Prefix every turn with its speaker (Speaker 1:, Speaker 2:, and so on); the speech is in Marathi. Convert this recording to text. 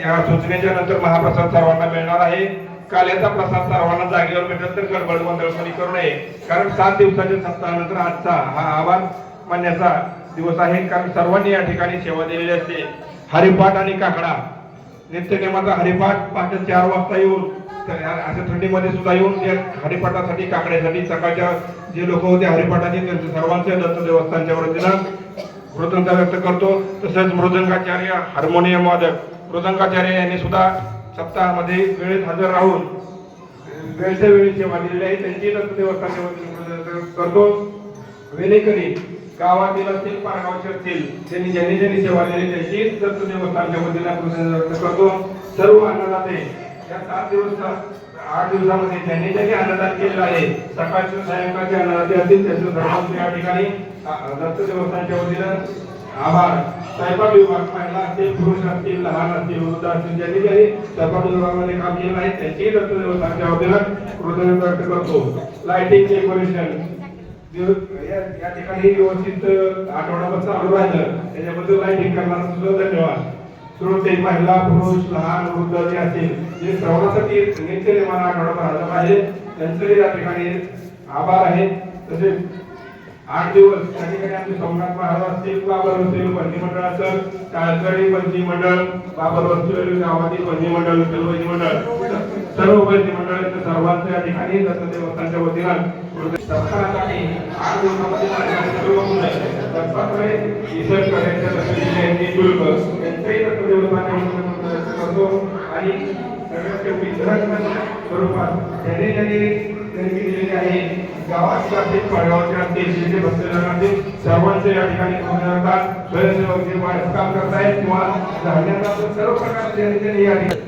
Speaker 1: या सूचनेच्या नंतर महाप्रसाद सर्वांना मिळणार आहे. काल याचा प्रसाद सर्वांना जागेवर भेटेल तर गडबड गोंधळपणी करू नये, कारण 7 दिवसाच्या सप्ताहानंतर आजचा हा आभार मानण्याचा दिवस आहे. कारण सर्वांनी या ठिकाणी सेवा दिलेली असते. हरिपाठ आणि काकडा नित्यनेमाचा हरिपाठ पहाटे 4 वाजता येऊन अशा थंडीमध्ये सुद्धा येऊन त्या हरिपाठासाठी काकड्यासाठी सकाळच्या जे लोक होते हरिपाठाचे त्यांचे सर्वांचे दत्त देवस्थानच्या वतीनं कृतज्ञता व्यक्त करतो. तसेच मृदंगाचार्य हार्मोनियम वादक मृदंगाचार्य यांनी सुद्धा सप्ताहामध्ये वेळेत हजर राहून वेळच्या वेळी सेवा दिलेली आहे. त्यांची दत्त देवस्थानच्या वतीने करतो. वेलेकरी गावातील असतील पारगावचे असतील त्यांनी ज्यांनी सेवा दिली त्यांची दत्त देवस्थानच्या वतीने कृतज्ञता व्यक्त करतो. सर्व अन्नदाते या 7 दिवस 8 दिवसामध्ये ज्यांनी अन्नदान केलेलं आहे सकाळच्या सायंकाळचे अन्नदाते असतील त्यांचं सर्वांचं या ठिकाणी दत्त देवस्थानच्या वतीने आभार. स्वयंपाक विभाग महिला असतील पुरुष असतील लहान असतील वृद्ध असतील ज्यांनी स्वयंपाक विभागामध्ये काम केलं आहे त्यांची दत्त देवस्थानच्या वतीने कृतज्ञता व्यक्त करतो. लाइटिंग डेकोरेशन या ठिकाणी व्यवस्थित आठवडाभर चालू राहिलं त्याच्याबद्दल लाइटिंग करणारा सुद्धा धन्यवाद. श्रोते महिला पुरुष लहान वृद्ध जे असतील जे श्रवणासाठी नित्यनेमानं आठवडाभर हजर आहे त्यांचंही या ठिकाणी आभार आहे. तसेच 8 दिवस त्या ठिकाणी आमचे सोमनाथ महाराज असतील बाबर वस्ती बंदी मंडळ असेल टाळकरी बंदी मंडळ बाबर वस्ती गावातील बंदी मंडळ विठ्ठल बंदी मंडळ सर्व बंदी मंडळ सर्वांचं या ठिकाणी दत्त देवस्थानच्या वतीनं सप्ताहासाठी 8 दिवसामध्ये सुरू होऊन दत्तात्रय ईश्वर करायच्या दत्तजींची शुल्क यांचंही दत्त देवस्थानच्या वतीनं करतो. आणि सगळ्यात शेवटी स्वरूपात ज्यांनी देणगी दिलेली आहे गावात असतील पाडगावचे असतील जिथे बसलेले असतील सर्वांचे या ठिकाणी स्वयंसेवक जे काम करतायत किंवा धान्याचा सर्व प्रकारचे ज्यांनी या ठिकाणी